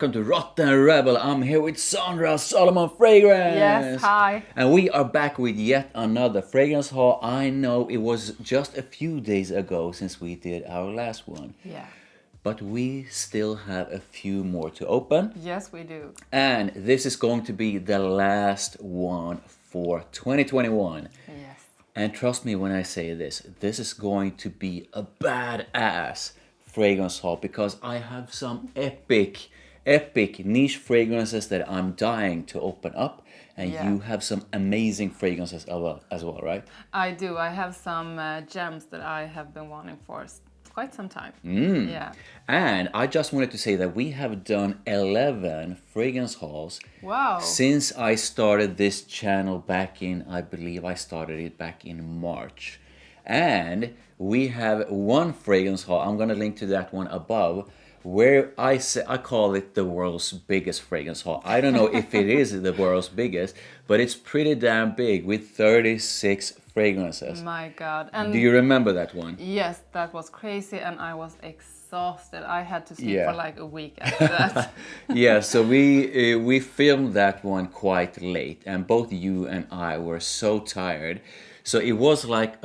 Welcome to Rotten Rebel. I'm here with Sandra Solomon Fragrance. Yes, hi. And we are back with yet another fragrance haul. I know it was just a few days ago since we did our last one. Yeah. But we still have a few more to open. Yes, we do. And this is going to be the last one for 2021. Yes. And trust me when I say this is going to be a badass fragrance haul because I have some epic niche fragrances that I'm dying to open up, and you have some amazing fragrances as well, right? I do. I have some gems that I have been wanting for quite some time. Yeah. And I just wanted to say that we have done 11 fragrance hauls Wow. since I started this channel back in, I believe I started it back in March. And we have one fragrance haul, I'm going to link to that one above, where I call it the world's biggest fragrance haul. I don't know if it is the world's biggest, but it's pretty damn big with 36 fragrances. My God. And Do you remember that one? yes, that was crazy, and I was exhausted. I had to sleep for like a week after that. Yeah, so we filmed that one quite late, and both you and I were so tired. So it was like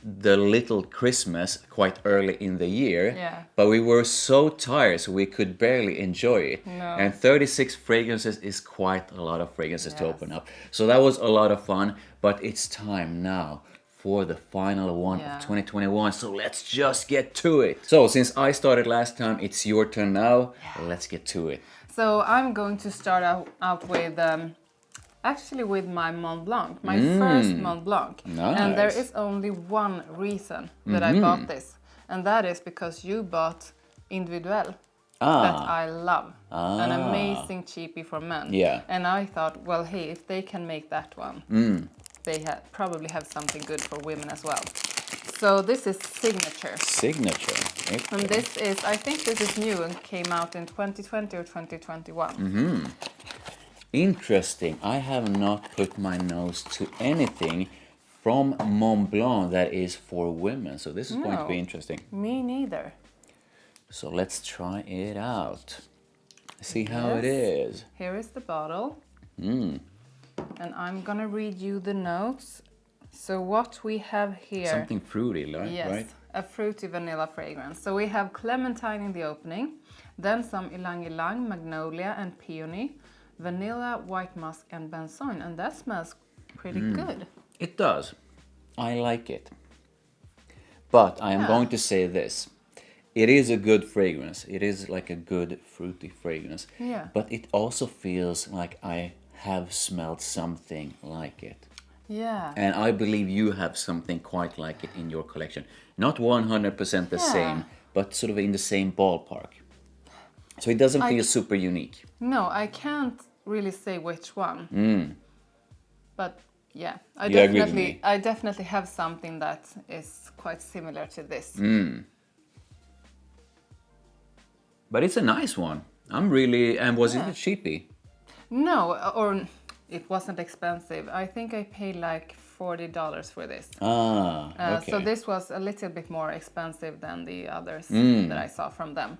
the little Christmas quite early in the year, but we were so tired so we could barely enjoy it. No. And 36 fragrances is quite a lot of fragrances to open up. So that was a lot of fun, but it's time now for the final one of 2021. So let's just get to it. So since I started last time, it's your turn now. Let's get to it. So I'm going to start out with actually with my Montblanc, my first Montblanc. Nice. And there is only one reason that I bought this, and that is because you bought Individuel that I love. An amazing cheapie for men. Yeah. And I thought, well, hey, if they can make that one, they probably have something good for women as well. So this is Signature. Signature. Okay. And this is, I think this is new and came out in 2020 or 2021. Interesting. I have not put my nose to anything from Montblanc that is for women. So this is going to be interesting. Me neither. So let's try it out. See how it is. Here is the bottle. And I'm gonna read you the notes. So what we have here. Something fruity, right? Yes, Right? a fruity vanilla fragrance. So we have clementine in the opening, then some ylang ylang, magnolia and peony, vanilla, white musk and benzoin, and that smells pretty good. It does. I like it. But I am going to say this. It is a good fragrance. It is like a good fruity fragrance. Yeah. But it also feels like I have smelled something like it. Yeah. And I believe you have something quite like it in your collection. Not 100% the same, but sort of in the same ballpark. So it doesn't feel super unique. No, I can't really say which one. But yeah, I You agree with me? definitely have something that is quite similar to this. But it's a nice one. I'm really... And was it a cheapie? No, or it wasn't expensive. I think I paid like $40 for this. Okay. So this was a little bit more expensive than the others that I saw from them.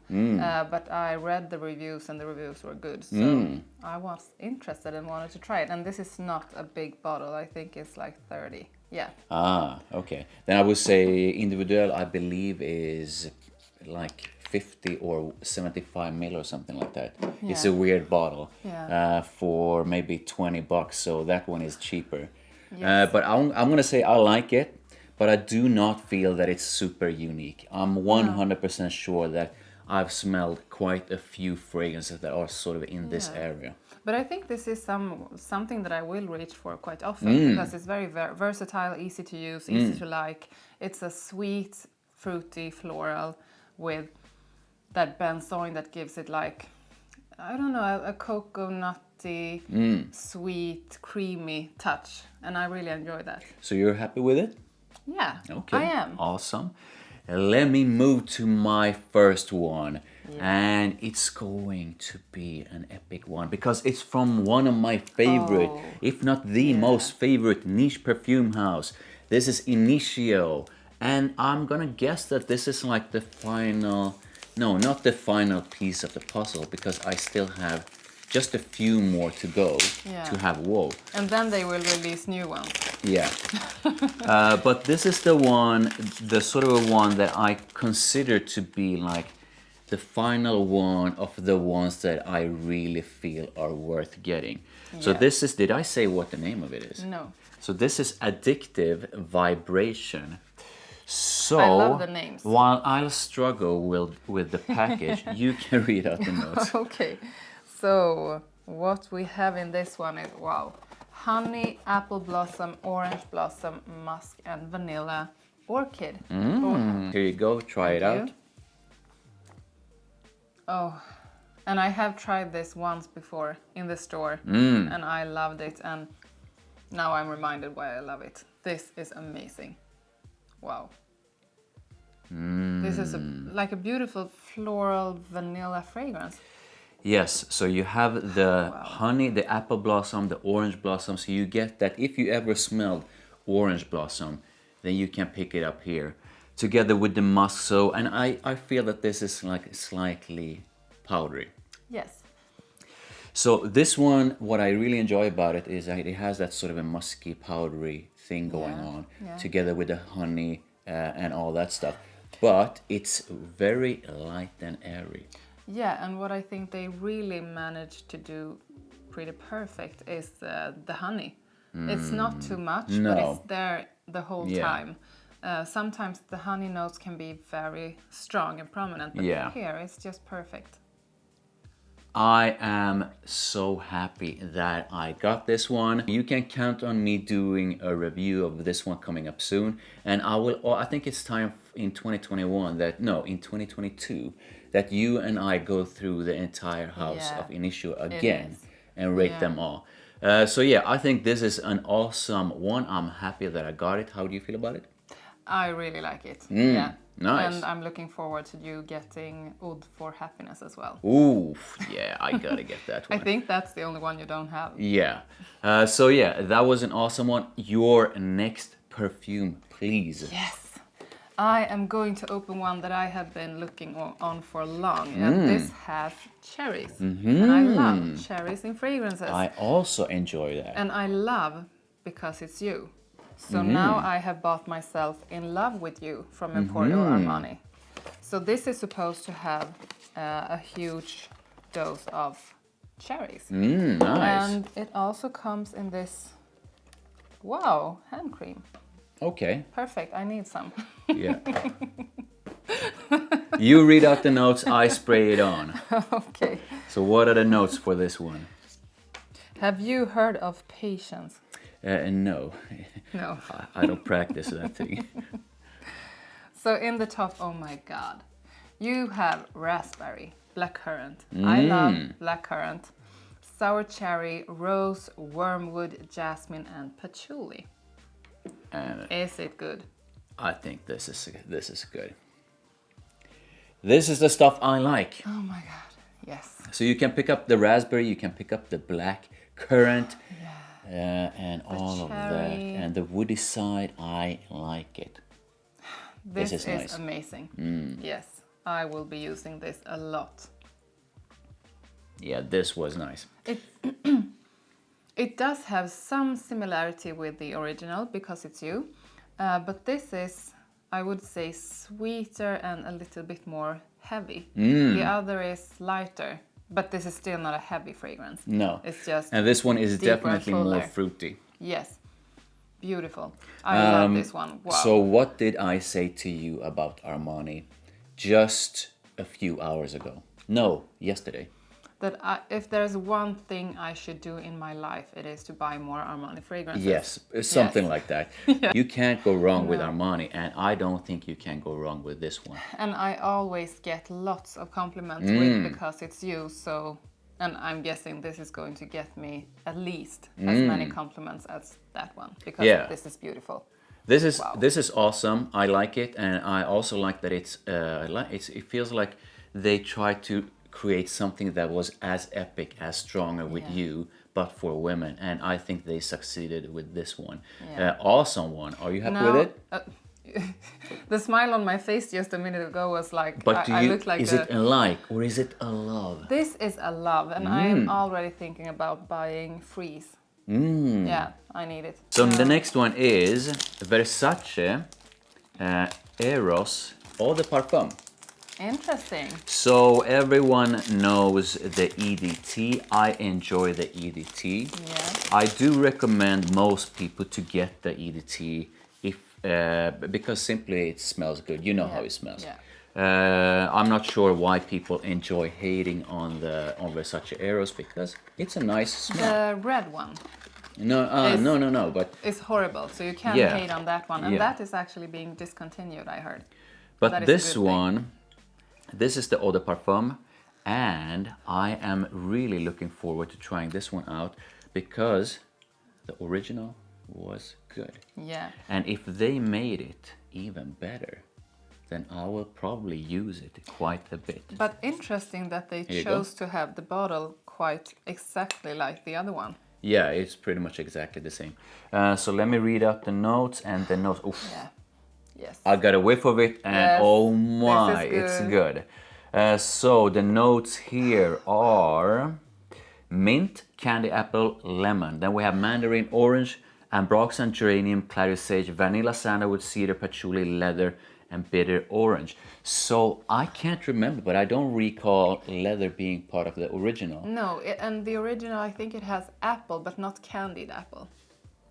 But I read the reviews and the reviews were good. So I was interested and wanted to try it. And this is not a big bottle. I think it's like 30. Yeah. Okay. Then I would say Individual, I believe, is like 50 or 75 mil or something like that. It's a weird bottle for maybe $20. So that one is cheaper. Yes. But I'm going to say I like it, but I do not feel that it's super unique. I'm 100% sure that I've smelled quite a few fragrances that are sort of in this area. But I think this is something that I will reach for quite often because it's very versatile, easy to use, easy to like. It's a sweet, fruity, floral with that benzoin that gives it like, I don't know, a cocoa nutty, sweet, creamy touch. And I really enjoy that. So you're happy with it? Yeah, Okay. I am. Awesome. Let me move to my first one. And it's going to be an epic one because it's from one of my favorite, if not the most favorite niche perfume house. This is Initio. And I'm gonna guess that this is like the final No, not the final piece of the puzzle, because I still have just a few more to go to have whoa. And then they will release new ones. Yeah. But this is the one, the sort of a one that I consider to be like the final one of the ones that I really feel are worth getting. So this is, did I say what the name of it is? No. So this is Addictive Vibration. So, I love the names. While I'll struggle with the package, you can read out the notes. Okay. So, what we have in this one is, wow, honey, apple blossom, orange blossom, musk, and vanilla orchid. Here you go, try it out. Oh, and I have tried this once before in the store, and I loved it, and now I'm reminded why I love it. This is amazing. Wow. This is like a beautiful floral vanilla fragrance. Yes, so you have the honey, the apple blossom, the orange blossom. So you get that if you ever smelled orange blossom, then you can pick it up here together with the musk. So, and I feel that this is like slightly powdery. Yes. So this one, what I really enjoy about it is that it has that sort of a musky, powdery thing going on together with the honey and all that stuff. But it's very light and airy. Yeah, and what I think they really managed to do pretty perfect is the honey. It's not too much, but it's there the whole time. Sometimes the honey notes can be very strong and prominent, but here it's just perfect. I am so happy that I got this one. You can count on me doing a review of this one coming up soon. And I think it's time in 2021 in 2022, that you and I go through the entire house of Initio again and rate them all. So yeah, I think this is an awesome one. I'm happy that I got it. How do you feel about it? I really like it. Yeah. Nice. And I'm looking forward to you getting Oud for Happiness as well. Ooh, yeah, I gotta get that one. I think that's the only one you don't have. Yeah. So yeah, that was an awesome one. Your next perfume, please. Yes. I am going to open one that I have been looking on for long, and this has cherries. And I love cherries in fragrances. I also enjoy that. And I love because it's you. So now I have bought myself In Love With You from Emporio Armani. So this is supposed to have a huge dose of cherries. Nice. And it also comes in this, hand cream. Okay. Perfect, I need some. Yeah. You read out the notes, I spray it on. Okay. So what are the notes for this one? Have you heard of Patience? No. No. I don't practice that thing. So in the top, oh my god, you have raspberry, blackcurrant. I love blackcurrant, sour cherry, rose, wormwood, jasmine, and patchouli. Is it good? I think this is good. This is the stuff I like. Oh my god, yes. So you can pick up the raspberry, you can pick up the black currant, and all of that. And the woody side, I like it. This is nice. Amazing. Yes, I will be using this a lot. Yeah, this was nice. It does have some similarity with the original because it's you, but this is, I would say, sweeter and a little bit more heavy. The other is lighter, but this is still not a heavy fragrance. No. It's just and this one is deeper definitely and more fuller. fruity. Yes, beautiful. I love this one. Wow. So what did I say to you about Armani just a few hours ago? No, yesterday. That if there's one thing I should do in my life, it is to buy more Armani fragrances. Yes, something like that. You can't go wrong with Armani, and I don't think you can go wrong with this one. And I always get lots of compliments with because it's you, so, and I'm guessing this is going to get me at least as many compliments as that one, because this is beautiful. This is awesome. I like it, and I also like that it feels like they try to create something that was as epic, as stronger with you, but for women, and I think they succeeded with this one. Awesome one. Are you happy with it? The smile on my face just a minute ago was like, But I look like is it a like or is it a love? This is a love, and I'm already thinking about buying Freeze. Yeah, I need it. So the next one is Versace Eros Eau de Parfum. Interesting. So everyone knows the EDT. I enjoy the EDT. Yeah. I do recommend most people to get the EDT if because simply it smells good. You know how it smells. Yeah. I'm not sure why people enjoy hating on Versace Eros because it's a nice smell. The red one. No. But it's horrible, so you can't hate on that one, and that is actually being discontinued. I heard. But this one, this is the Eau de Parfum, and I am really looking forward to trying this one out because the original was good. Yeah. And if they made it even better, then I will probably use it quite a bit. But interesting that they chose to have the bottle quite exactly like the other one. Yeah, it's pretty much exactly the same. So let me read out the notes and the notes. Oof. Yeah. Yes. I got a whiff of it and oh my, it's good. So the notes here are mint, candy apple, lemon. Then we have mandarin, orange, ambroxan, geranium, clary sage, vanilla sandalwood, cedar, patchouli, leather, and bitter orange. So I can't remember, but I don't recall leather being part of the original. No, and the original, I think it has apple, but not candied apple.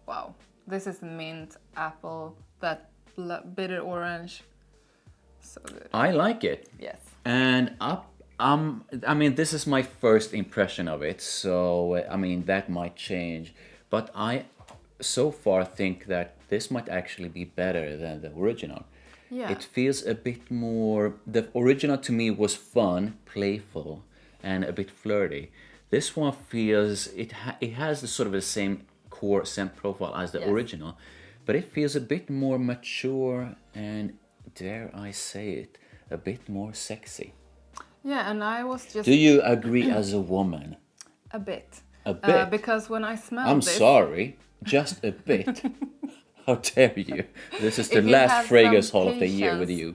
Wow. This is mint, apple, that bitter orange. So good. I like it. Yes. And I mean, this is my first impression of it, so I mean that might change. But I so far think that this might actually be better than the original. Yeah. It feels a bit more. The original to me was fun, playful, and a bit flirty. This one feels it has the sort of the same core scent profile as the original, but it feels a bit more mature and, dare I say it, a bit more sexy. Yeah, and I was just... Do you agree as a woman? A bit. A bit? Because when I smelled I'm this... sorry, just a bit. How dare you? This is the last fragrance haul of the year with you.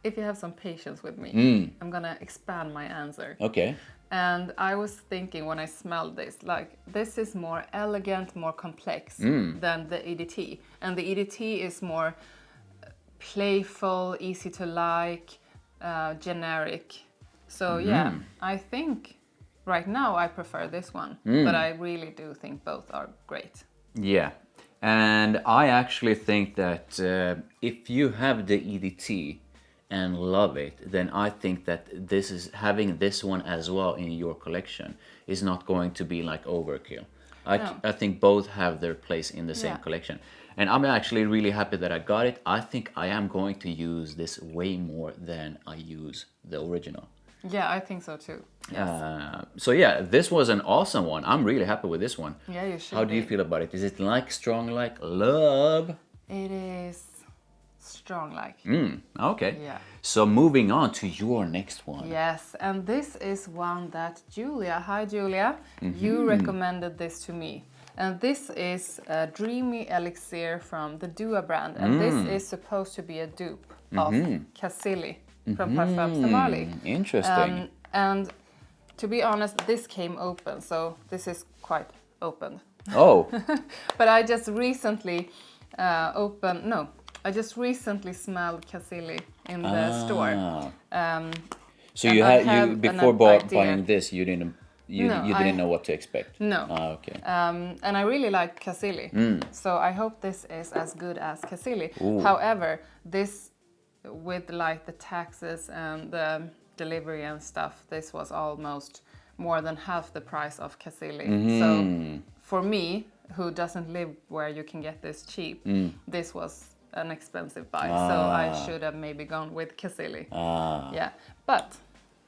If you have some patience with me, I'm gonna expand my answer. Okay. And I was thinking when I smelled this, like, this is more elegant, more complex than the EDT. And the EDT is more playful, easy to like, generic. So yeah, I think right now I prefer this one, but I really do think both are great. Yeah, and I actually think that if you have the EDT and love it, then I think that this is having this one as well in your collection is not going to be like overkill. I think both have their place in the same collection. And I'm actually really happy that I got it. I think I am going to use this way more than I use the original. Yeah, I think so too. Yes. So yeah, this was an awesome one. I'm really happy with this one. Yeah, you should. How do you feel about it? Is it like strong like love? It is strong like. Okay. Yeah. So moving on to your next one. Yes, and this is one that Julia, hi Julia, you recommended this to me. And this is a Dreamy Elixir from the Dua brand. And this is supposed to be a dupe of Casilli from Parfum Samali. Interesting. And to be honest, this came open, so this is quite open. Oh. But I just recently I just recently smelled Casilli in the store. So you before buying this, you didn't know what to expect. No. Okay. And I really like Casilli, so I hope this is as good as Casilli. Ooh. However, this with like the taxes and the delivery and stuff, this was almost more than half the price of Casilli. So for me, who doesn't live where you can get this cheap, this was an expensive buy. So I should have maybe gone with Casilli. Yeah, but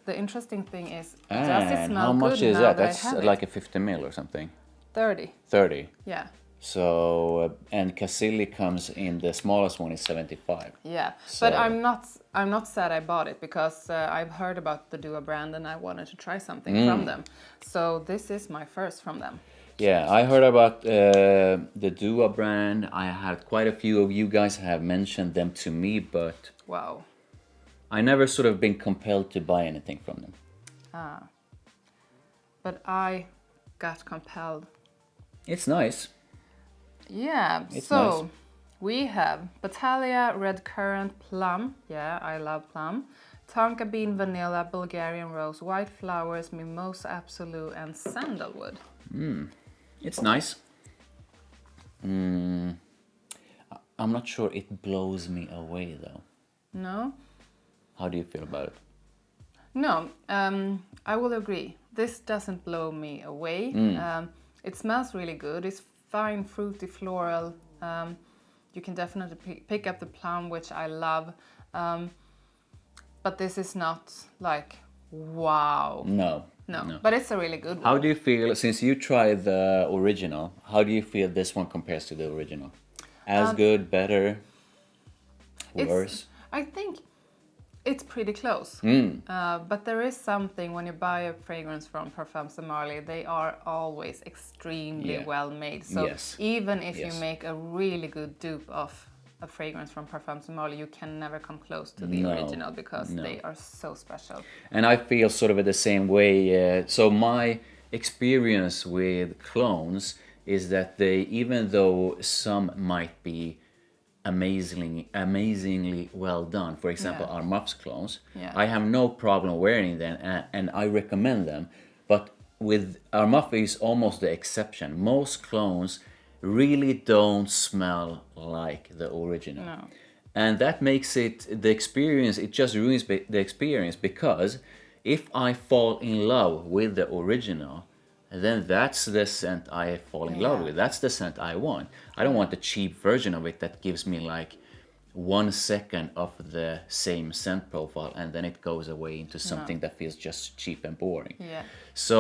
the interesting thing is, does it smell how much good is now that? that I That's have like it? a 50 ml or something. 30. 30. Yeah. So and Casilli comes in the smallest one is 75. Yeah, So- but I'm not sad I bought it because I've heard about the Dua brand and I wanted to try something from them. So this is my first from them. Yeah, I heard about the Dua brand. I had quite a few of you guys have mentioned them to me, but Wow. I never sort of been compelled to buy anything from them. But I got compelled. It's nice. Yeah, It's so nice. we have Battaglia Red Currant Plum. Yeah, I love plum. Tonka Bean Vanilla, Bulgarian Rose, White Flowers, Mimosa Absolute, and Sandalwood. It's nice. I'm not sure it blows me away though. No? How do you feel about it? No, I will agree. This doesn't blow me away. It smells really good. It's fine, fruity, floral. You can definitely pick up the plum, which I love. But this is not like, wow. No. No, but it's a really good one. How do you feel, since you tried the original, how do you feel this one compares to the original? As good, better, worse? I think it's pretty close. But there is something when you buy a fragrance from Parfum Marley, they are always extremely well made. So even if you make a really good dupe of a fragrance from Parfum Marley, you can never come close to the original because they are so special. And I feel sort of the same way. So my experience with clones is that they, even though some might be amazingly well done, for example, our Muffs clones, I have no problem wearing them and I recommend them. But with our Muff is almost the exception. Most clones really don't smell like the original. No. And that makes it, the experience, it just ruins the experience, because if I fall in love with the original, then that's the scent I fall in love with. That's the scent I want. I don't want the cheap version of it that gives me like 1 second of the same scent profile and then it goes away into something that feels just cheap and boring. Yeah. So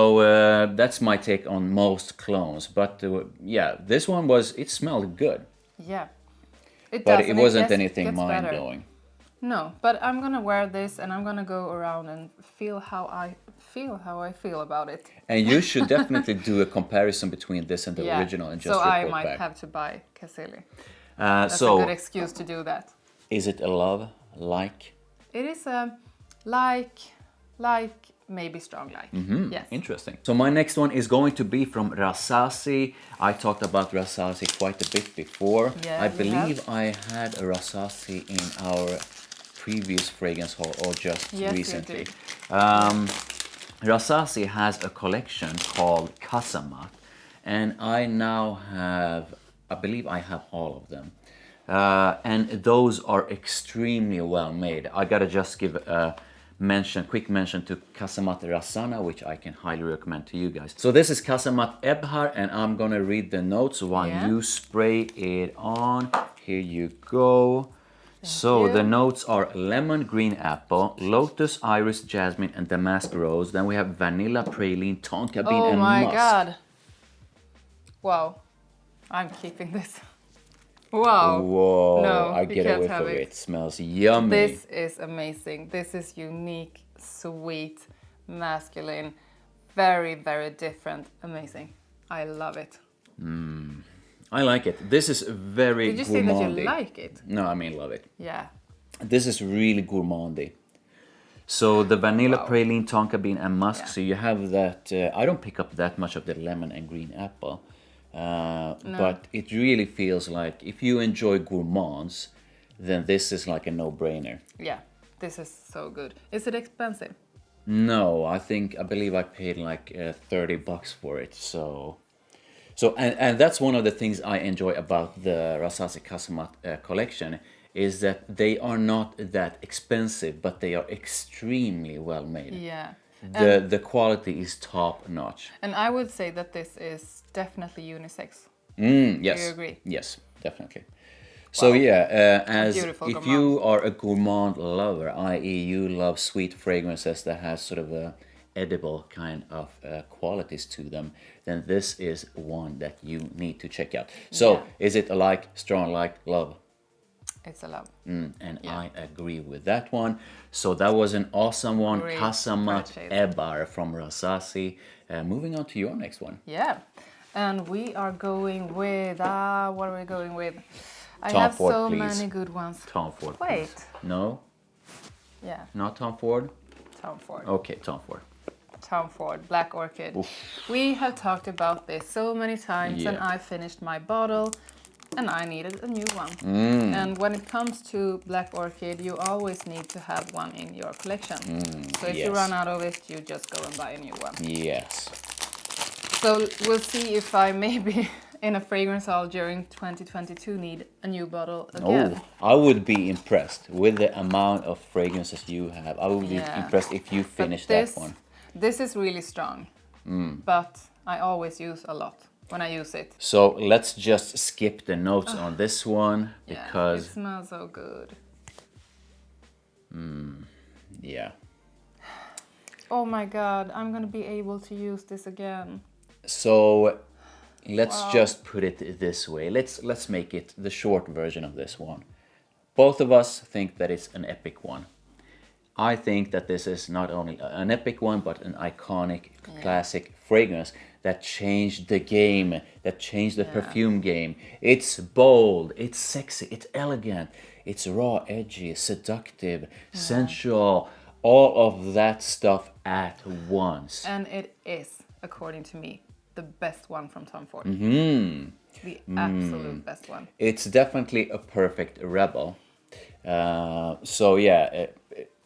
that's my take on most clones. But yeah, this one it smelled good. Yeah. It But does, it and wasn't gets anything better. mind-blowing. No, but I'm gonna wear this and I'm gonna go around and feel how I feel about it. And you should definitely do a comparison between this and the original and just so report I might back. have to buy Casilli. That's a good excuse to do that. Is it a love, like? It is a like, maybe strong like. Yes. Interesting. So my next one is going to be from Rasasi. I talked about Rasasi quite a bit before. Yeah, I believe I had a Rasasi in our previous fragrance haul or just recently. Rasasi has a collection called Qasamat, and I now have, I believe I have all of them. And those are extremely well made. I gotta just give a quick mention to Qasamat Rasana, which I can highly recommend to you guys. So this is Qasamat Ebhar, and I'm gonna read the notes while you spray it on. Here you go. So the notes are lemon, green apple, lotus, iris, jasmine, and damask rose. Then we have vanilla, praline, tonka bean, and musk. Oh my god. Wow. I'm keeping this. Wow. Whoa, No, I you get can't away have from it. it. It smells yummy. This is amazing. This is unique, sweet, masculine, very, very different. Amazing. I love it. I like it. This is very Did you say that you gourmandy. like it? No, I mean love it. Yeah. This is really gourmandy. So the vanilla, praline, tonka bean, and musk. Yeah. So you have that. I don't pick up that much of the lemon and green apple, but it really feels like if you enjoy gourmands, then this is like a no-brainer. Yeah. This is so good. Is it expensive? No, I believe I paid like $30 for it. So and that's one of the things I enjoy about the Rasasi Qasamat collection, is that they are not that expensive, but they are extremely well made. Yeah. The quality is top notch. And I would say that this is definitely unisex. Yes. Do you agree? Yes, definitely. So yeah, as Beautiful if you are a gourmand lover, i.e. you love sweet fragrances that has sort of a edible kind of qualities to them, then this is one that you need to check out. So is it a like, strong like, love? It's a love. And I agree with that one. So that was an awesome one. Qasamat purchase. Ebhar from Rasasi. Moving on to your next one. Yeah. And we are going with, what are we going with? I Tom have Ford, so please. many good ones. Tom Ford. Wait. Please. No, Yeah, not Tom Ford. Tom Ford. Okay, Tom Ford. Tom Ford, Black Orchid. Oof. We have talked about this so many times, and Yeah. I finished my bottle, and I needed a new one. And when it comes to Black Orchid, you always need to have one in your collection. So if you yes. run out of it, you just go and buy a new one. Yes. So we'll see if I maybe in a fragrance haul during 2022 need a new bottle again. Oh, I would be impressed with the amount of fragrances you have. I would be Yeah. impressed if you But finish that one. This is really strong, but I always use a lot when I use it. So let's just skip the notes on this one Yeah, because it smells so good. yeah. Oh my god, I'm gonna be able to use this again. So let's Wow. just put it this way. Let's make it the short version of this one. Both of us think that it's an epic one. I think that this is not only an epic one, but an iconic, classic fragrance that changed the game, that changed the perfume game. It's bold, it's sexy, it's elegant, it's raw, edgy, seductive, sensual, all of that stuff at once. And it is, according to me, the best one from Tom Ford. The absolute best one. It's definitely a perfect rebel. So yeah,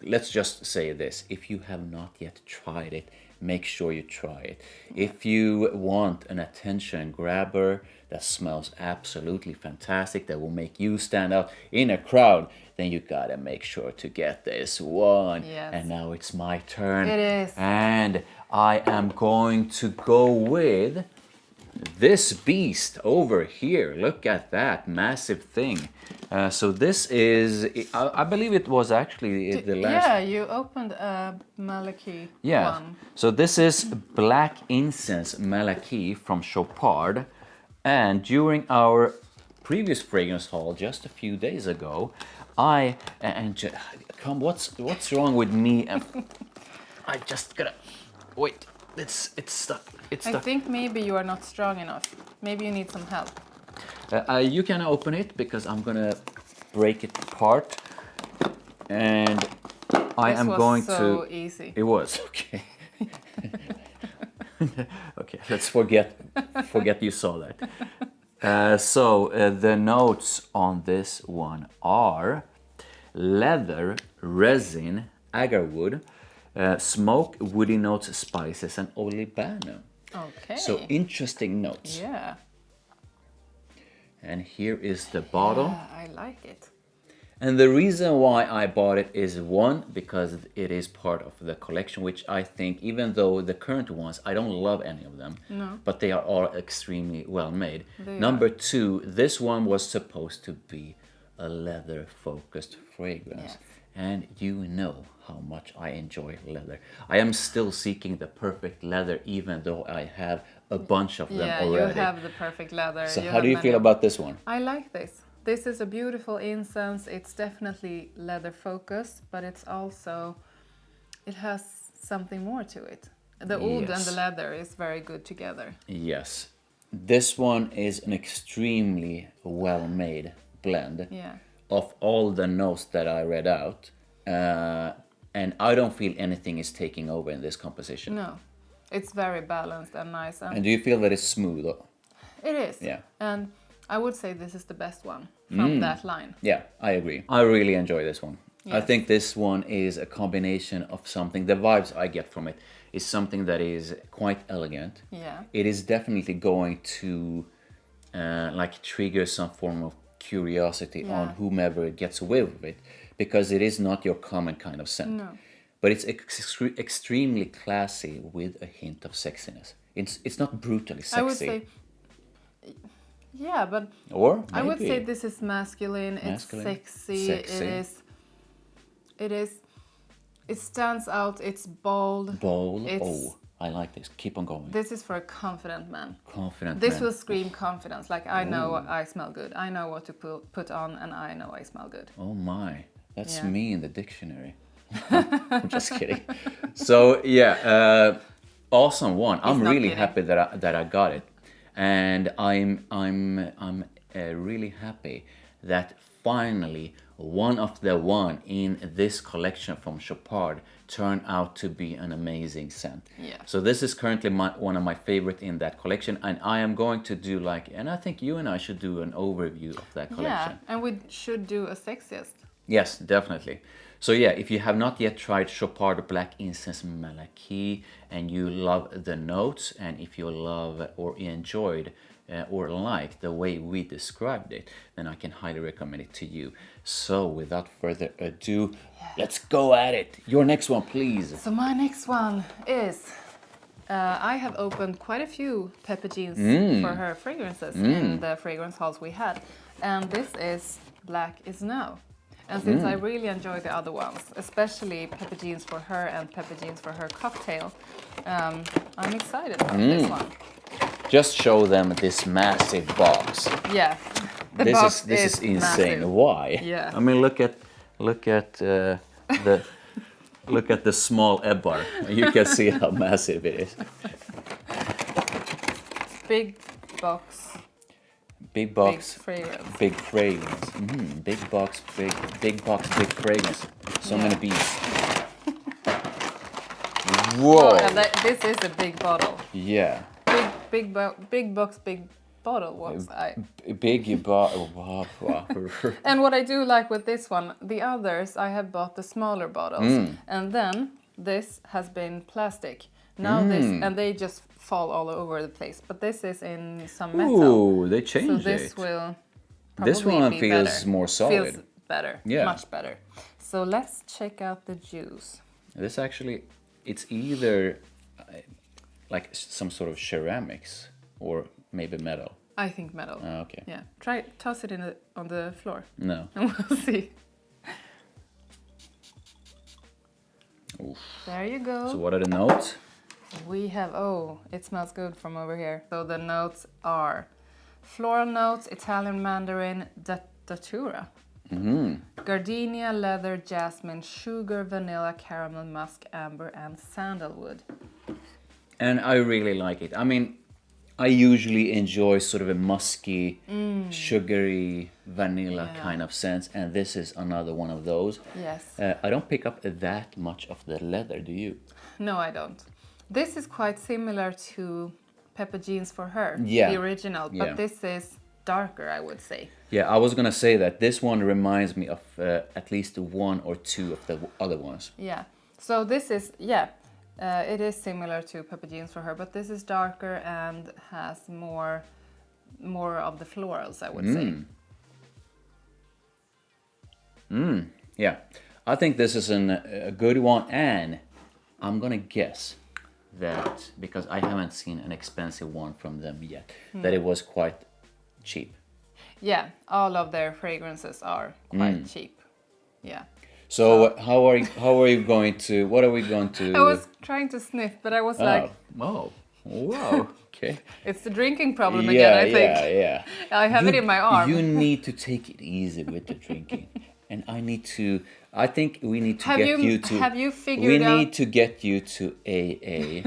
let's just say this. If you have not yet tried it, make sure you try it. If you want an attention grabber that smells absolutely fantastic, that will make you stand out in a crowd, then you gotta make sure to get this one. Yes. And now it's my turn. It is. And I am going to go with this beast over here. Look at that massive thing. So this is, I believe it was actually the last. Yeah, you opened a Malaki Yeah. one. So this is Black Incense Malaki from Chopard. And during our previous fragrance haul just a few days ago, what's wrong with me? I just gotta wait. It's stuck. It's I stuck. think maybe you are not strong enough. Maybe you need some help. You can open it because I'm gonna break it apart, and I This am was going so to. easy. It was okay. Okay, let's forget you saw that. So the notes on this one are leather, resin, agarwood, smoke, woody notes, spices, and olibanum. Okay. So interesting notes. Yeah. And here is the bottle. Yeah, I like it. And the reason why I bought it is one, because it is part of the collection, which I think, even though the current ones, I don't love any of them, but they are all extremely well made. Number two, this one was supposed to be a leather focused fragrance. Yes. And you know how much I enjoy leather. I am still seeking the perfect leather, even though I have a bunch of them Yeah, already. you have the perfect leather. So You how have do you many feel of about this one? I like this. This is a beautiful incense. It's definitely leather focused, but it's also, it has something more to it. The oud and the Yes. leather is very good together. Yes. This one is an extremely well-made blend Yeah. of all the notes that I read out. And I don't feel anything is taking over in this composition. No, it's very balanced and nice. And do you feel that it's smooth? It is. Yeah. And I would say this is the best one from that line. Yeah, I agree. I really enjoy this one. I Yes. think this one is a combination of something. The vibes I get from it is something that is quite elegant. Yeah. It is definitely going to like trigger some form of curiosity on whomever gets away with it, because it is not your common kind of scent. No. But it's extremely classy with a hint of sexiness. It's not brutally sexy. I would say, yeah, but Or I would maybe. say this is masculine. Masculine, It's sexy. sexy. It stands out. It's bold. Bold. It's- Oh, I like this. Keep on going. This is for a confident man. Confident This man. will scream confidence. Like, I know I smell good. I know what to put on, and I know I smell good. Oh my, that's Yeah. me in the dictionary. I'm just kidding. So yeah, awesome one. I'm not really kidding. happy that I got it. And I'm really happy that finally one in this collection from Chopard turned out to be an amazing scent. Yeah. So this is currently one of my favorite in that collection, and I am going to do and I think you and I should do an overview of that collection. Yeah, and we should do a sexiest. Yes, definitely. So yeah, if you have not yet tried Chopard Black Incense Malaki and you love the notes, and if you love or enjoyed or like the way we described it, then I can highly recommend it to you. So without further ado, let's go at it. Your next one, please. So my next one is, I have opened quite a few Pepe jeans for her fragrances in the fragrance hauls we had. And this is Black is Now. And since I really enjoy the other ones, especially Pepe jeans for her and Pepe jeans for her cocktail, I'm excited about this one. Just show them this massive box. Yeah, This is insane. massive. Why? Yeah. I mean, look at the small Ebhar. You can see how massive it is. Big box, Big box. big fragrance. Big fragrance. Big box, big fragrance. So many bees. Whoa. Oh, and this is a big bottle. Yeah. Big box, big bottle. What's I? Big bottle. And what I do like with this one, the others I have bought the smaller bottles, and then this has been plastic. Now this, and they just fall all over the place. But this is in some metal. Ooh, they changed so this it. will probably This one be feels better. more solid. Feels better. Yeah. Much better. So let's check out the juice. This actually, it's either like some sort of ceramics or maybe metal. I think metal. Okay. Yeah. Toss it on the floor. No. And we'll see. Oof. There you go. So what are the notes? We have, it smells good from over here. So the notes are floral notes, Italian mandarin, datura, gardenia, leather, jasmine, sugar, vanilla, caramel, musk, amber, and sandalwood. And I really like it. I mean, I usually enjoy sort of a musky, sugary, vanilla kind of scents, and this is another one of those. Yes. I don't pick up that much of the leather, do you? No, I don't. This is quite similar to Pepe jeans for her, Yeah. the original, but Yeah. this is darker, I would say. Yeah, I was gonna say that this one reminds me of at least one or two of the other ones. Yeah. So this is, it is similar to Pepe jeans for her, but this is darker and has more of the florals, I would say. Yeah, I think this is a good one, and I'm gonna guess that, because I haven't seen an expensive one from them yet, that it was quite cheap. Yeah, all of their fragrances are quite cheap. Yeah. So how are you going to? What are we going to? I was trying to sniff, but I was like, wow, okay. it's the drinking problem again, I think. Yeah. I have it in my arm. You need to take it easy with the drinking, and I think we need to get you to. Have you figured We out? need to get you to AA,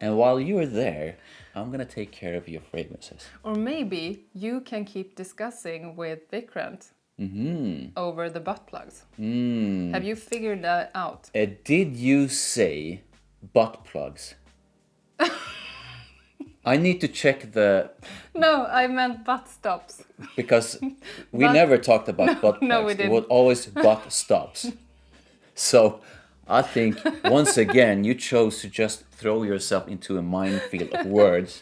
and while you're there, I'm gonna take care of your fragrances. Or maybe you can keep discussing with Vikrant over the butt plugs. Have you figured that out? Did you say butt plugs? I need to check No, I meant butt stops. because we never talked about butt plugs. no, we It didn't. was always butt stops. So I think once again you chose to just throw yourself into a minefield of words,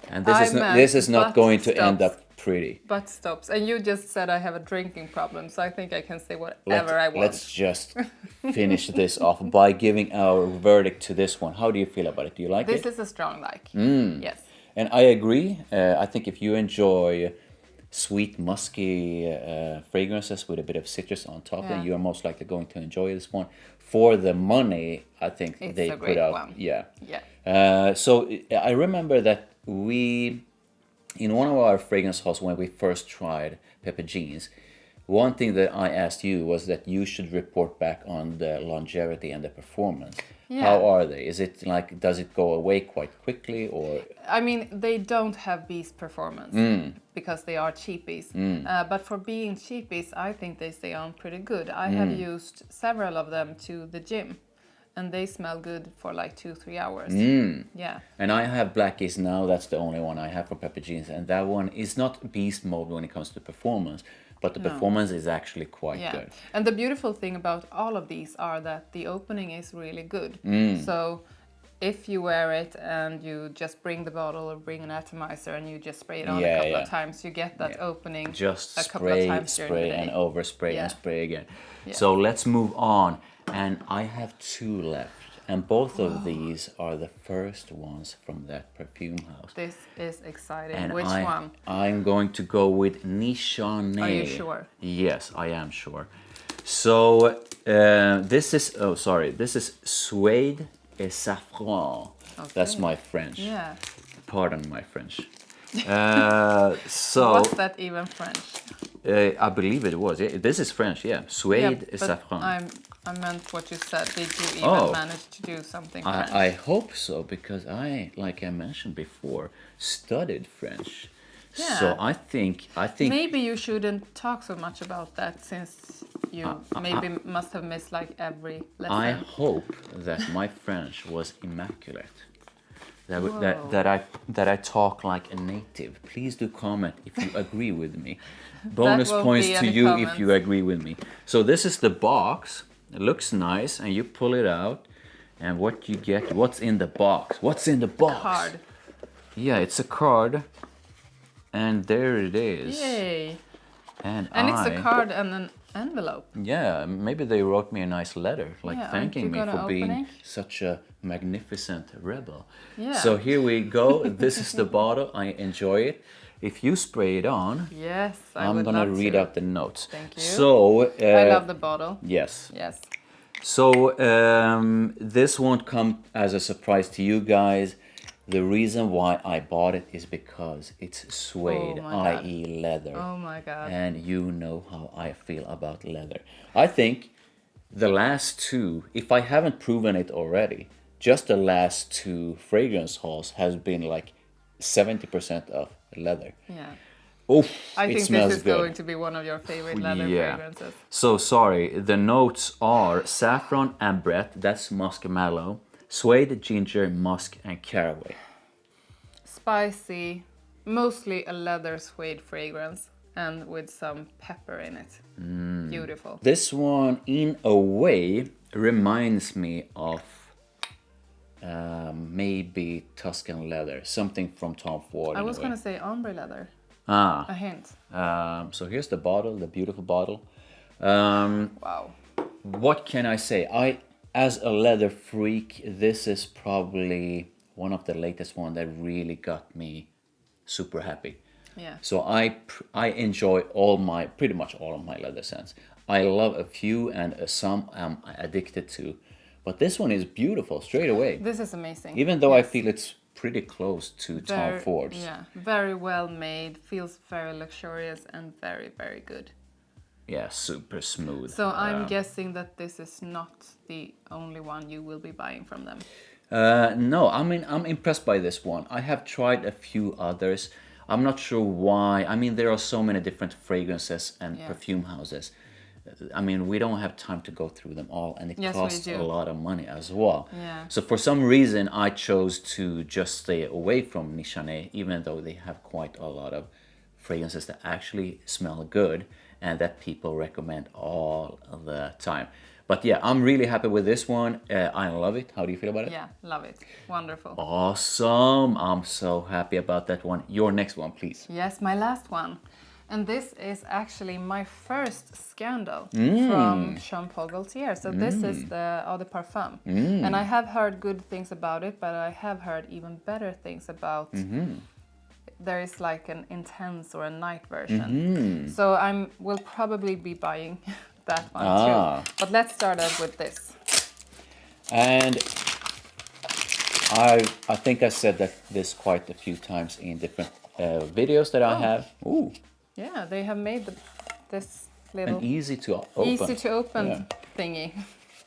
and this is not butt going to end stops. up pretty. Butt stops. And you just said I have a drinking problem, so I think I can say whatever I want. Let's just finish this off by giving our verdict to this one. How do you feel about it? Do you like it? This is a strong like. Yes. And I agree. I think if you enjoy sweet, musky fragrances with a bit of citrus on top, then you are most likely going to enjoy this one. For the money, I think It's they a put great out. one. Yeah. So I remember that in one of our fragrance hauls, when we first tried Pepe jeans, one thing that I asked you was that you should report back on the longevity and the performance Yeah. How are they? Is it like, does it go away quite quickly or? I mean, they don't have beast performance because they are cheapies. But for being cheapies, I think they stay on pretty good. I have used several of them to the gym, and they smell good for like 2-3 hours. Yeah. And I have Blackies now. That's the only one I have from Pepe Jeans, and that one is not beast mode when it comes to performance, but the performance is actually quite good. And the beautiful thing about all of these are that the opening is really good. So if you wear it and you just bring the bottle or bring an atomizer and you just spray it on a couple of times, you get that opening just a couple of times during the spray day. and overspray and spray again. So let's move on, and I have 2 left, and both of these are the first ones from that perfume house. This is exciting. And Which one? I'm going to go with Nishane. Are you sure? Yes, I am sure. So this is this is Suède et Safran. That's my French. Yeah. Pardon my French. So Was that even French? I believe it was. Yeah, this is French. Yeah, Suède et Safran. I meant what you said. Did you even manage to do something French? I hope so, because I, like I mentioned before, studied French. Yeah. So I think maybe you shouldn't talk so much about that, since you maybe must have missed like every lesson. I hope that my French was immaculate. That I talk like a native. Please do comment if you agree with me. Bonus points to you if you agree with me. So this is the box. It looks nice, and you pull it out, and what you get, what's in the box? What's in the box? Card. Yeah, it's a card, and there it is. Yay! And it's a card and an envelope. Yeah, maybe they wrote me a nice letter, like thanking me for being it? such a magnificent rebel. Yeah. So here we go. This is the bottle. I enjoy it. If you spray it on, yes, I'm gonna read out the notes. Thank you. So I love the bottle. Yes. Yes. So this won't come as a surprise to you guys. The reason why I bought it is because it's suede, i.e. leather. Oh my god. And you know how I feel about leather. I think the last 2, if I haven't proven it already, just the last 2 fragrance hauls has been like 70% of leather. Yeah. Oh, I it think smells this is good. going to be one of your favorite leather fragrances. So sorry, the notes are saffron and Brett, that's muskmallow, suede, ginger, musk, and caraway. Spicy, mostly a leather suede fragrance, and with some pepper in it. Beautiful. This one, in a way, reminds me of maybe Tuscan leather, something from Tom Ford. I was going to say ombre leather. A hint. So here's the bottle, the beautiful bottle. Wow. What can I say? As a leather freak, this is probably one of the latest one that really got me super happy. Yeah. So I enjoy pretty much all of my leather scents. I love a few, and some I'm addicted to. But this one is beautiful straight away. This is amazing. Even though I feel it's pretty close to Tom Ford's. Yeah, very well made, feels very luxurious and very, very good. Yeah, super smooth. So I'm guessing that this is not the only one you will be buying from them. No, I mean, I'm impressed by this one. I have tried a few others. I'm not sure why. I mean, there are so many different fragrances and perfume houses. I mean, we don't have time to go through them all, and it costs a lot of money as well. Yeah. So for some reason, I chose to just stay away from Nishane, even though they have quite a lot of fragrances that actually smell good and that people recommend all the time. But yeah, I'm really happy with this one. I love it. How do you feel about it? Yeah, love it. Wonderful. Awesome. I'm so happy about that one. Your next one, please. Yes, my last one. And this is actually my first scandal from Jean-Paul Gaultier. So this is the Eau de Parfum. And I have heard good things about it, but I have heard even better things about... There is like an intense or a night version. So will probably be buying that one too. But let's start out with this. And I think I said this quite a few times in different videos that I have. Ooh. Yeah, they have made this little and easy to open thingy.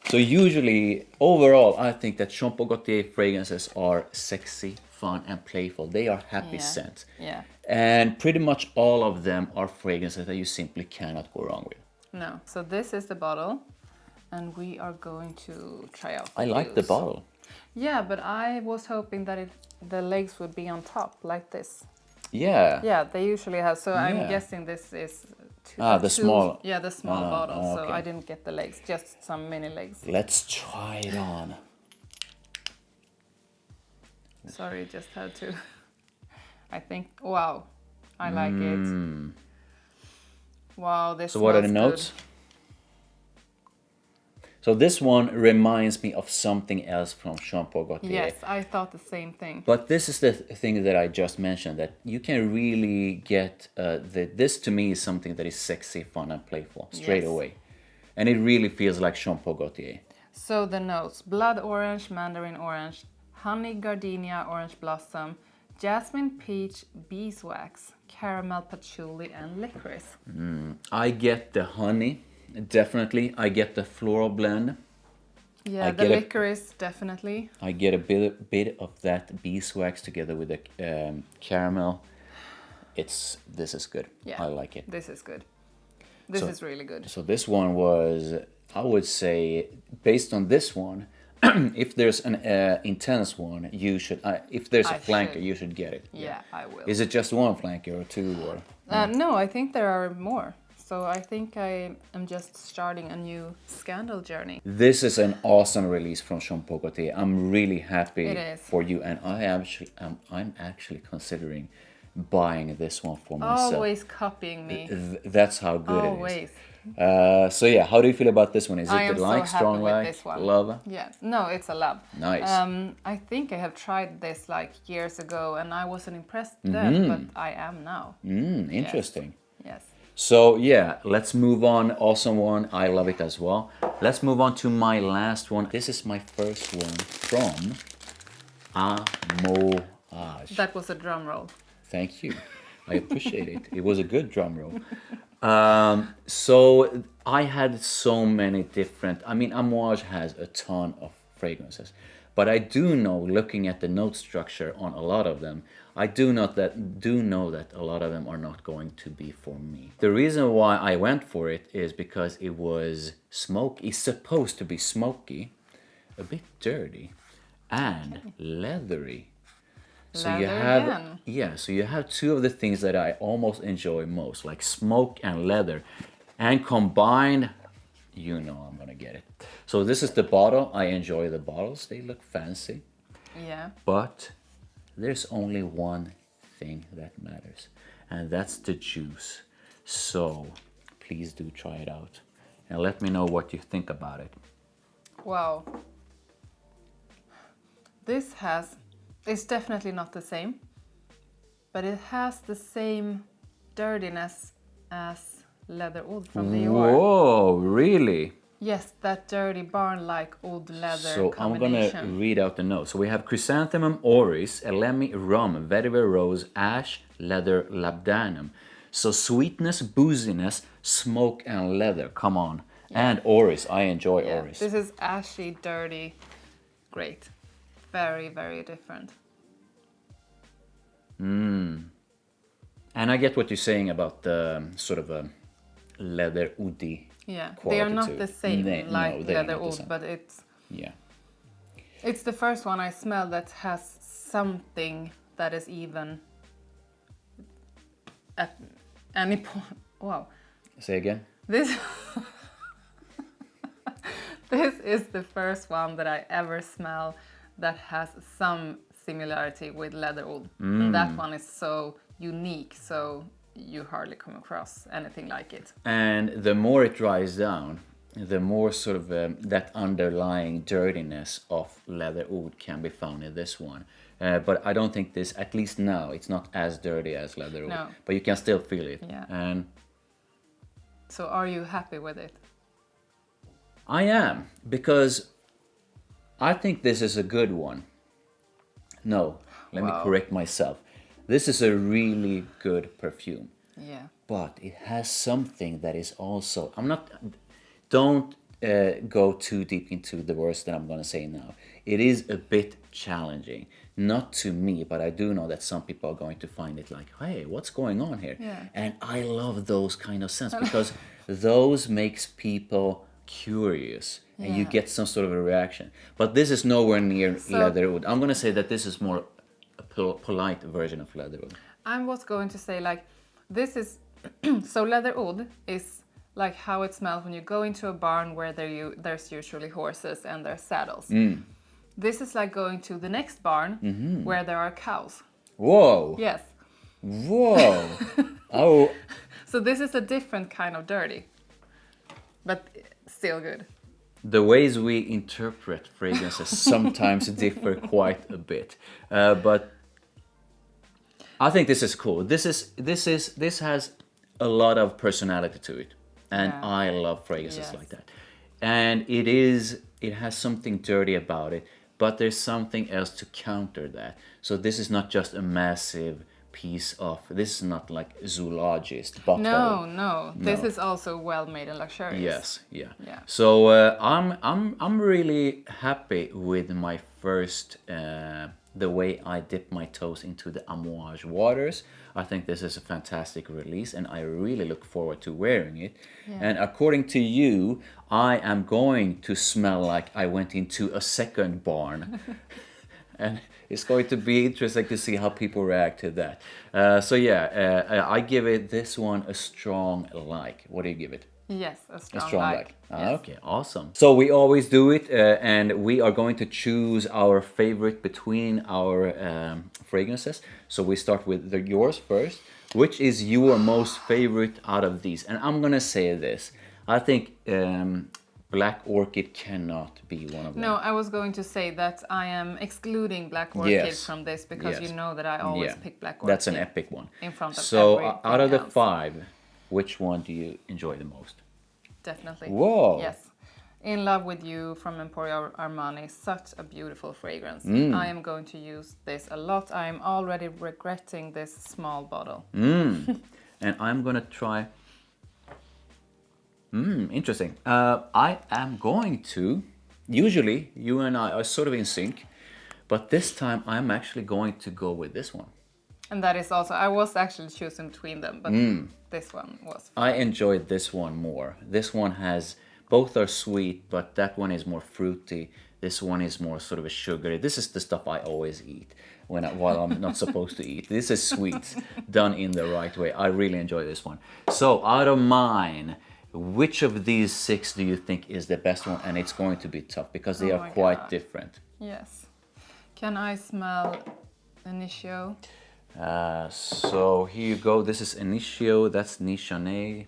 So usually, overall, I think that Jean Paul Gaultier fragrances are sexy, fun, and playful. They are happy scents. Yeah. And pretty much all of them are fragrances that you simply cannot go wrong with. No. So this is the bottle, and we are going to try out. I like the bottle. Yeah, but I was hoping that the legs would be on top like this. Yeah. Yeah, they usually have. So I'm Yeah. guessing this is the small. Yeah, the small bottle. So okay. I didn't get the legs, just some mini legs. Let's try it on. Sorry, just had to. I think. Wow, I like it. Wow, this. So what are the smells notes? So this one reminds me of something else from Jean Paul Gaultier. Yes, I thought the same thing. But this is the thing that I just mentioned, that you can really get this to me is something that is sexy, fun, and playful straight away, and it really feels like Jean Paul Gaultier. So the notes: blood orange, mandarin orange, honey gardenia, orange blossom, jasmine peach, beeswax, caramel patchouli, and licorice. I get the honey, definitely. I get the floral blend. Yeah, the licorice, definitely. I get a bit of that beeswax together with the caramel. This is good. Yeah, I like it. This is good. This is really good. So this one was, I would say, based on this one, if there's an intense one, you should. If there's a flanker, you should get it. Yeah, I will. Is it just one flanker or two or? No, I think there are more. So I think I am just starting a new scandal journey. This is an awesome release from Jean Paul Gaultier. I'm really happy for you, and I'm actually considering buying this one for myself. Always copying me. That's how good Always. it is. So yeah, how do you feel about this one? Is it the like, so strong with like, this one. love? Yeah, no, it's a love. Nice. I think I have tried this like years ago, and I wasn't impressed then, but I am now. Interesting. Yes. So yeah, let's move on. Awesome one. I love it as well. Let's move on to my last one. This is my first one from Amouage. That was a drum roll. Thank you. I appreciate it. It was a good drum roll. So I had so many different. I mean, Amouage has a ton of fragrances, but I do know, looking at the note structure on a lot of them, I do know that a lot of them are not going to be for me. The reason why I went for it is because it was smoky. It's supposed to be smoky, a bit dirty, and leathery. So so you have two of the things that I almost enjoy most, like smoke and leather, and combined, you know I'm gonna get it. So this is the bottle. I enjoy the bottles. They look fancy. Yeah. But there's only one thing that matters, and that's the juice. So please do try it out and let me know what you think about it. Wow. It's definitely not the same, but it has the same dirtiness as leather oud from the Dior. Whoa, really? Yes, that dirty barn-like oud leather So combination. I'm gonna read out the notes. So we have chrysanthemum oris, elemi rum, vetiver rose, ash, leather, labdanum. So sweetness, booziness, smoke, and leather. Come on. Yeah. And oris. I enjoy oris. This is ashy, dirty, great. Very, very different. And I get what you're saying about the sort of a leather oudi. Yeah, they are not the same like leather oud, but it's the first one I smell that has something that is even at any point. Wow. Say again. This is the first one that I ever smell that has some similarity with leather oud. And that one is so unique, so you hardly come across anything like it. And the more it dries down, the more sort of that underlying dirtiness of leather oud can be found in this one. But I don't think this, at least now, it's not as dirty as leather oud. No. But you can still feel it. Yeah. And so are you happy with it? I am, because I think this is a good one. No, let me correct myself. This is a really good perfume. Yeah. But it has something that is also, don't go too deep into the words that I'm going to say now. It is a bit challenging. Not to me, but I do know that some people are going to find it like, hey, what's going on here? Yeah. And I love those kind of scents because those makes people curious and you Yeah. get some sort of a reaction. But this is nowhere near So- leatherwood. I'm going to say that this is more a polite version of leatherwood. I was going to say like this is so leather oud is like how it smells when you go into a barn where there's usually horses and there's saddles. This is like going to the next barn where there are cows. Whoa. Yes. Whoa. Oh. So this is a different kind of dirty, but still good. The ways we interpret fragrances sometimes differ quite a bit, but I think this is cool. This has a lot of personality to it, and Yeah. I love fragrances Yes. like that. And it has something dirty about it, but there's something else to counter that. So this is not just a massive piece of. This is not like zoologist bottle. No. This is also well made and luxurious. Yes, yeah. Yeah. So I'm really happy with my first the way I dip my toes into the Amouage waters. I think this is a fantastic release, and I really look forward to wearing it. Yeah. And according to you, I am going to smell like I went into a second barn. And it's going to be interesting to see how people react to that. I give it this one a strong like. What do you give it? Yes, a A strong, strong like. like. Yes. Okay, awesome. So we always do it, and we are going to choose our favorite between our fragrances. So we start with yours first. Which is your most favorite out of these? And I'm gonna say this. I think Black Orchid cannot be one of them. No, I was going to say that I am excluding Black Orchid Yes. from this because Yes. you know that I always Yeah, pick Black Orchid. that's an epic one. in front of So everything out of the else. 5, which one do you enjoy the most? Definitely. Whoa. Yes. In Love With You from Emporio Armani, such a beautiful fragrance. Mm. I am going to use this a lot. I am already regretting this small bottle. And I'm gonna try. Interesting. I am going to. Usually, you and I are sort of in sync, but this time I'm actually going to go with this one. And that is also, I was actually choosing between them, but this one was. I enjoyed this one more. This one has, both are sweet, but that one is more fruity. This one is more sort of a sugary. This is the stuff I always eat while I'm not supposed to eat. This is sweet, done in the right way. I really enjoy this one. So out of mine, which of these 6 do you think is the best one? And it's going to be tough because they Oh are my quite God. different. Yes. Can I smell Initio? So here you go. This is Initio. That's Nishane.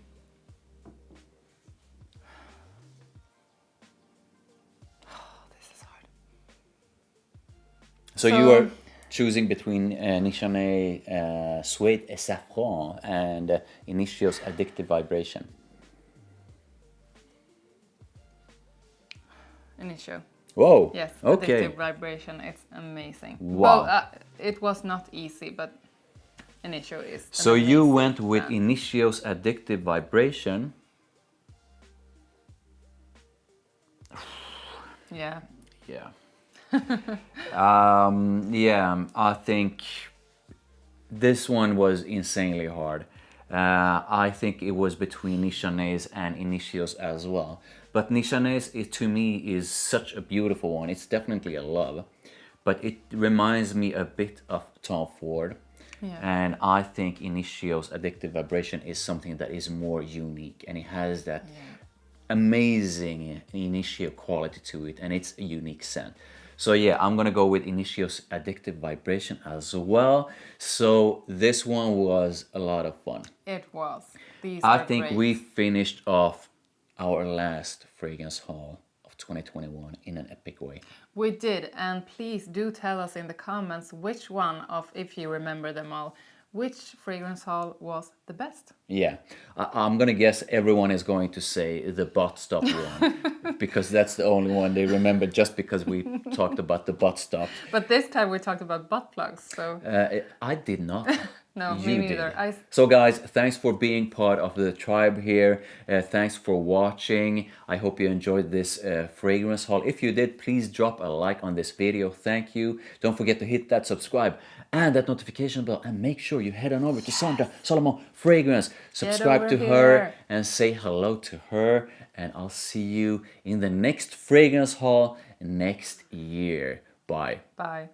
This is hard. So you are choosing between Nishane Suède et Safran and Initio's Addictive Vibration. Initio. Whoa. Yes. Okay. Addictive vibration. It's amazing. Wow. Well, it was not easy, but Initio is. an So you amazing went with brand. Initio's Addictive Vibration. Yeah. Yeah. I think this one was insanely hard. I think it was between Nishane's and Initio's as well. But Nishane's, to me, is such a beautiful one. It's definitely a love. But it reminds me a bit of Tom Ford. Yeah. And I think Initio's Addictive Vibration is something that is more unique. And it has that amazing Initio quality to it. And it's a unique scent. So yeah, I'm gonna go with Initio's Addictive Vibration as well. So this one was a lot of fun. It was. These I are think great. we finished off our last fragrance haul of 2021 in an epic way. We did, and please do tell us in the comments which one of, if you remember them all, which fragrance haul was the best. Yeah, I'm gonna guess everyone is going to say the butt stop one because that's the only one they remember just because we talked about the butt stop. But this time we talked about butt plugs, so I did not. No, You me did. neither. So guys, thanks for being part of the tribe here. Thanks for watching. I hope you enjoyed this fragrance haul. If you did, please drop a like on this video. Thank you. Don't forget to hit that subscribe and that notification bell, and make sure you head on over to Sandra Solomon Fragrance. Subscribe over to her here. and say hello to her, and I'll see you in the next fragrance haul next year. Bye. Bye.